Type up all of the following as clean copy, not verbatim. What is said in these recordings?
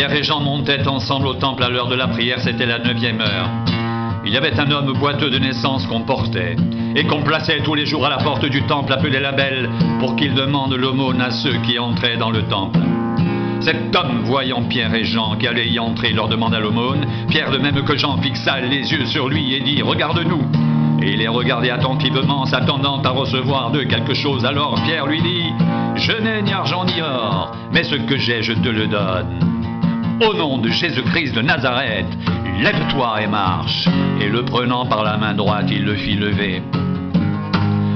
Pierre et Jean montaient ensemble au temple à l'heure de la prière, c'était la 9e heure. Il y avait un homme boiteux de naissance qu'on portait et qu'on plaçait tous les jours à la porte du temple appelé la Belle pour qu'il demande l'aumône à ceux qui entraient dans le temple. Cet homme, voyant Pierre et Jean qui allaient y entrer, leur demanda l'aumône. Pierre, de même que Jean, fixa les yeux sur lui et dit « Regarde-nous !» Et il les regardait attentivement, s'attendant à recevoir d'eux quelque chose. Alors Pierre lui dit « Je n'ai ni argent ni or, mais ce que j'ai, je te le donne. Au nom de Jésus-Christ de Nazareth, lève-toi et marche. » Et le prenant par la main droite, il le fit lever.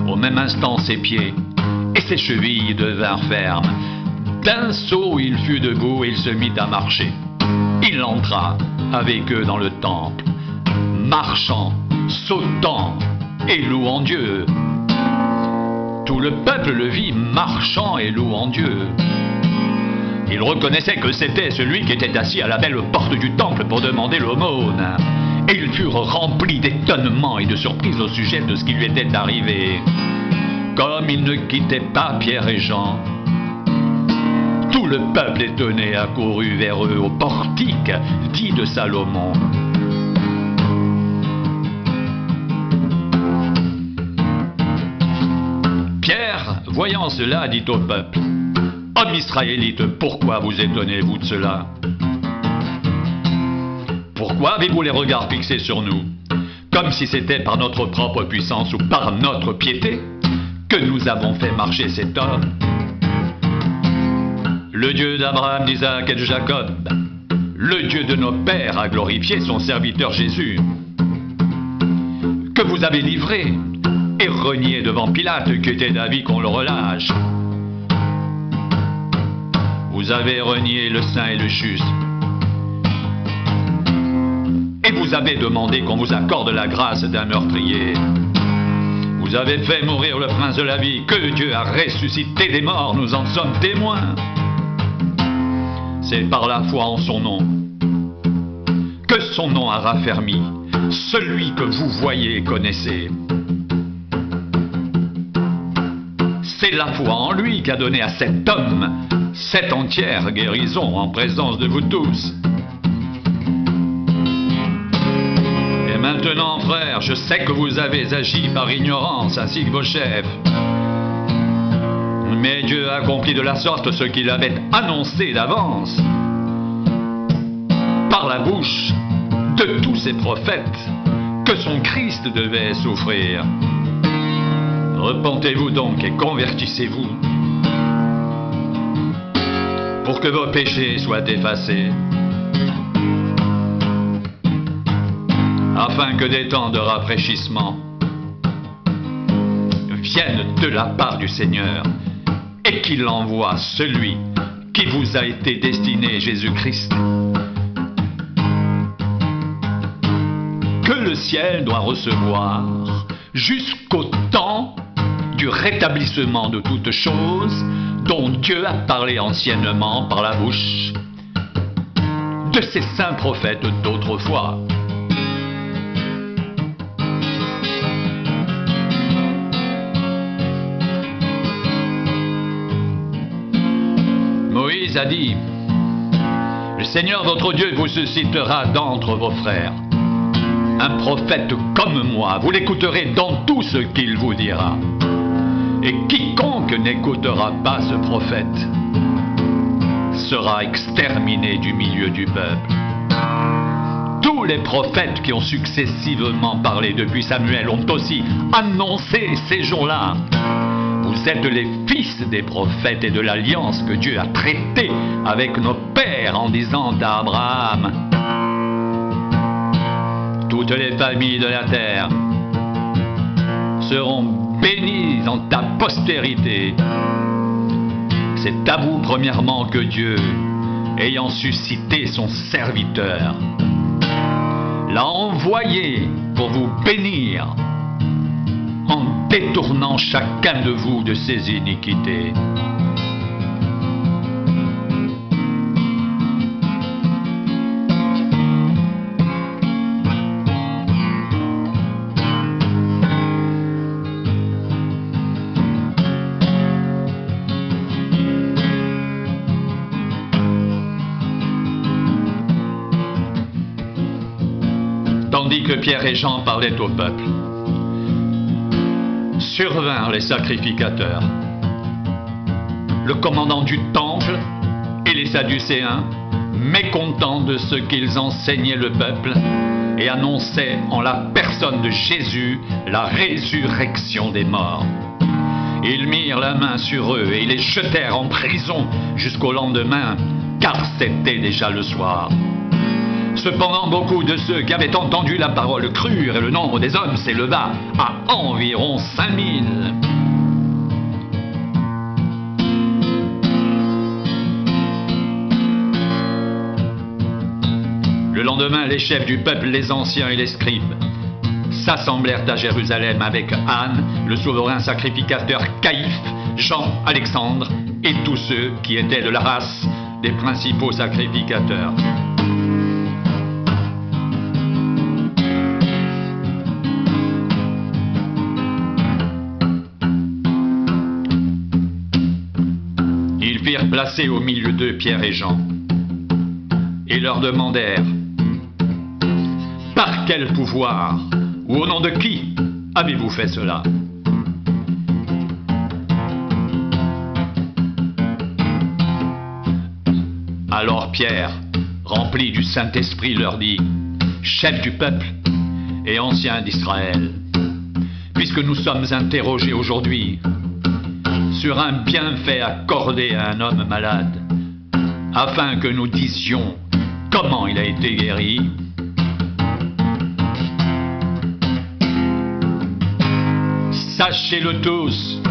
Au même instant, ses pieds et ses chevilles devinrent fermes. D'un saut, il fut debout et il se mit à marcher. Il entra avec eux dans le temple, marchant, sautant et louant Dieu. Tout le peuple le vit marchant et louant Dieu. Il reconnaissait que c'était celui qui était assis à la belle porte du temple pour demander l'aumône. Et ils furent remplis d'étonnement et de surprise au sujet de ce qui lui était arrivé. Comme ils ne quittaient pas Pierre et Jean, tout le peuple étonné accourut vers eux au portique dit de Salomon. Pierre, voyant cela, dit au peuple: « Hommes israélites, pourquoi vous étonnez-vous de cela? Pourquoi avez-vous les regards fixés sur nous, comme si c'était par notre propre puissance ou par notre piété que nous avons fait marcher cet homme? Le Dieu d'Abraham, d'Isaac et de Jacob, le Dieu de nos pères a glorifié son serviteur Jésus, que vous avez livré et renié devant Pilate, qui était d'avis qu'on le relâche. Vous avez renié le saint et le juste, et vous avez demandé qu'on vous accorde la grâce d'un meurtrier. Vous avez fait mourir le prince de la vie, que Dieu a ressuscité des morts, nous en sommes témoins. C'est par la foi en son nom que son nom a raffermi celui que vous voyez et connaissez. C'est la foi en lui qui a donné à cet homme cette entière guérison en présence de vous tous. Et maintenant, frères, je sais que vous avez agi par ignorance ainsi que vos chefs. Mais Dieu a accompli de la sorte ce qu'il avait annoncé d'avance par la bouche de tous ses prophètes, que son Christ devait souffrir. Repentez-vous donc et convertissez-vous pour que vos péchés soient effacés, afin que des temps de rafraîchissement viennent de la part du Seigneur, et qu'il envoie celui qui vous a été destiné, Jésus-Christ, que le ciel doit recevoir jusqu'au temps du rétablissement de toutes choses dont Dieu a parlé anciennement par la bouche de ses saints prophètes d'autrefois. Moïse a dit: « Le Seigneur votre Dieu vous suscitera d'entre vos frères un prophète comme moi. Vous l'écouterez dans tout ce qu'il vous dira. Et quiconque n'écoutera pas ce prophète sera exterminé du milieu du peuple. » Tous les prophètes qui ont successivement parlé depuis Samuel ont aussi annoncé ces jours-là. Vous êtes les fils des prophètes et de l'alliance que Dieu a traitée avec nos pères en disant à Abraham: « Toutes les familles de la terre seront bénies en ta postérité. » C'est à vous premièrement que Dieu, ayant suscité son serviteur, l'a envoyé pour vous bénir en détournant chacun de vous de ses iniquités. tandis que Pierre et Jean parlaient au peuple, survinrent les sacrificateurs, le commandant du temple et les Sadducéens, mécontents de ce qu'ils enseignaient le peuple, et annonçaient en la personne de Jésus la résurrection des morts. Ils mirent la main sur eux et les jetèrent en prison jusqu'au lendemain, car c'était déjà le soir. Cependant, beaucoup de ceux qui avaient entendu la parole crurent, et le nombre des hommes s'éleva à environ 5000. Le lendemain, les chefs du peuple, les anciens et les scribes, s'assemblèrent à Jérusalem avec Anne, le souverain sacrificateur Caïphe, Jean, Alexandre et tous ceux qui étaient de la race des principaux sacrificateurs. Ils firent placer au milieu d'eux Pierre et Jean et leur demandèrent: par quel pouvoir ou au nom de qui avez-vous fait cela? Alors Pierre, rempli du Saint-Esprit, leur dit: chefs du peuple et anciens d'Israël, puisque nous sommes interrogés aujourd'hui sur un bienfait accordé à un homme malade, afin que nous disions comment il a été guéri, sachez-le tous,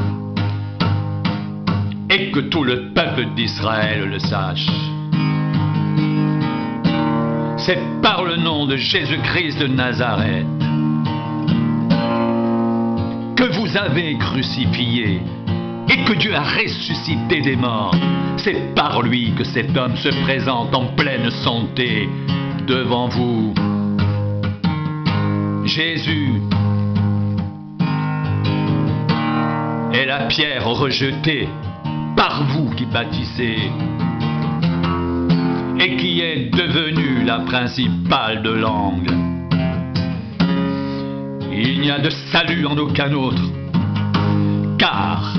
et que tout le peuple d'Israël le sache. C'est par le nom de Jésus-Christ de Nazareth que vous avez crucifié et que Dieu a ressuscité des morts. C'est par lui que cet homme se présente en pleine santé devant vous. Jésus est la pierre rejetée par vous qui bâtissez et qui est devenue la principale de l'angle. Il n'y a de salut en aucun autre, car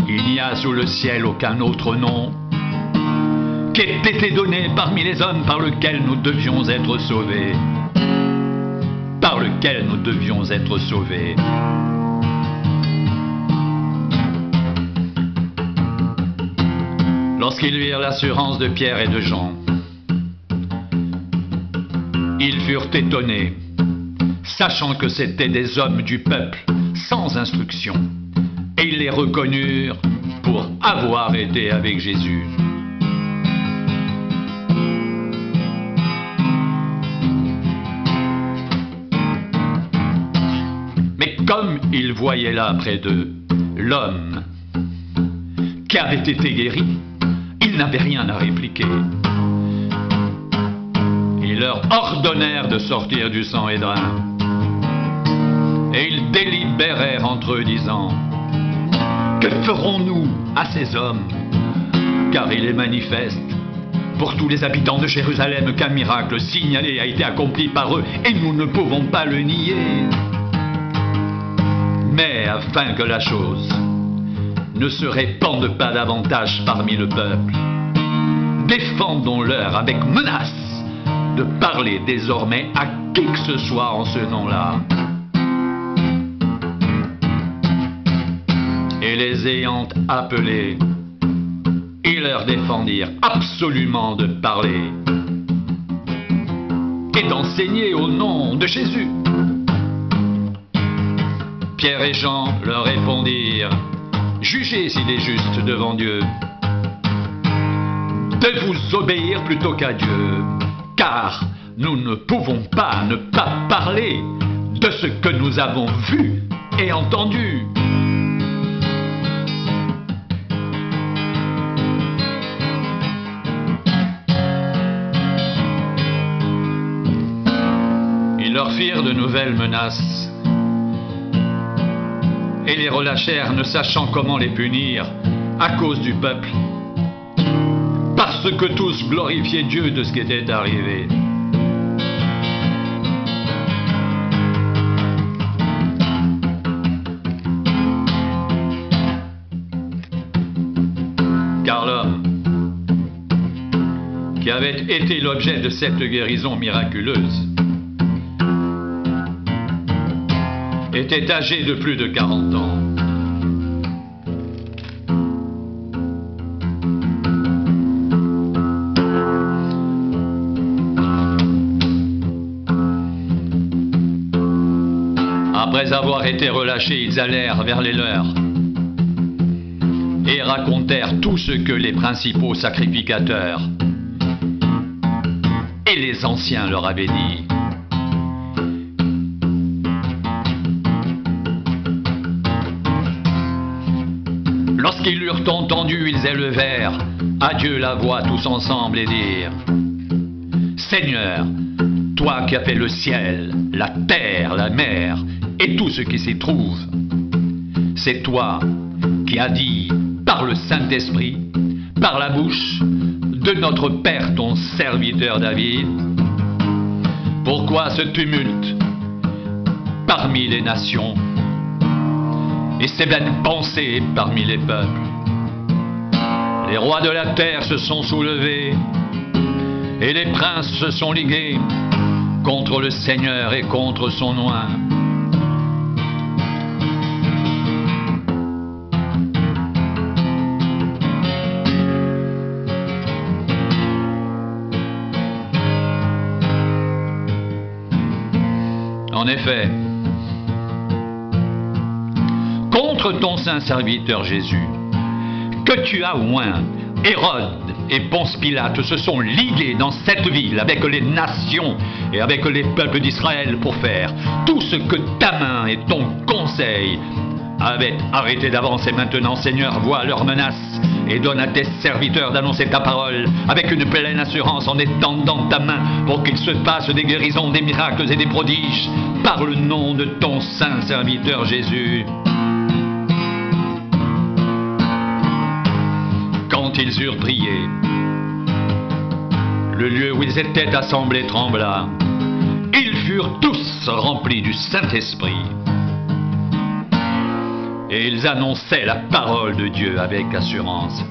il n'y a sous le ciel aucun autre nom qui ait été donné parmi les hommes par lequel nous devions être sauvés. Par lequel nous devions être sauvés. Lorsqu'ils virent l'assurance de Pierre et de Jean, ils furent étonnés, sachant que c'étaient des hommes du peuple, sans instruction, et ils les reconnurent pour avoir été avec Jésus. Mais comme ils voyaient là près d'eux l'homme qui avait été guéri, ils n'avaient rien à répliquer. Ils leur ordonnèrent de sortir du Sanhédrin. Et ils délibérèrent entre eux, disant: que ferons-nous à ces hommes? Car il est manifeste pour tous les habitants de Jérusalem qu'un miracle signalé a été accompli par eux, et nous ne pouvons pas le nier. Mais afin que la chose ne se répande pas davantage parmi le peuple, défendons-leur avec menace de parler désormais à qui que ce soit en ce nom-là. Et les ayant appelés, ils leur défendirent absolument de parler et d'enseigner au nom de Jésus. Pierre et Jean leur répondirent: jugez s'il est juste devant Dieu de vous obéir plutôt qu'à Dieu, car nous ne pouvons pas ne pas parler de ce que nous avons vu et entendu. Ils leur firent de nouvelles menaces et les relâchèrent, ne sachant comment les punir à cause du peuple, parce que tous glorifiaient Dieu de ce qui était arrivé. avait été l'objet de cette guérison miraculeuse était âgé de plus de 40 ans. Après avoir été relâchés, ils allèrent vers les leurs et racontèrent tout ce que les principaux sacrificateurs et les anciens leur avaient dit. Lorsqu'ils l'eurent entendu, ils élevèrent à Dieu la voix tous ensemble et dirent: Seigneur, toi qui as fait le ciel, la terre, la mer et tout ce qui s'y trouve, c'est toi qui as dit par le Saint-Esprit, par la bouche de notre Père, ton serviteur David, pourquoi ce tumulte parmi les nations et ces vaines pensées parmi les peuples? Les rois de la terre se sont soulevés et les princes se sont ligués contre le Seigneur et contre son oint. En effet, contre ton saint serviteur Jésus, que tu as oint, Hérode et Ponce Pilate se sont ligués dans cette ville avec les nations et avec les peuples d'Israël pour faire tout ce que ta main et ton conseil avaient arrêté d'avance. Et maintenant, Seigneur, vois leurs menaces et donne à tes serviteurs d'annoncer ta parole avec une pleine assurance en étendant ta main pour qu'il se passe des guérisons, des miracles et des prodiges par le nom de ton saint serviteur Jésus. Quand ils eurent prié, le lieu où ils étaient assemblés trembla. Ils furent tous remplis du Saint-Esprit. Et ils annonçaient la parole de Dieu avec assurance.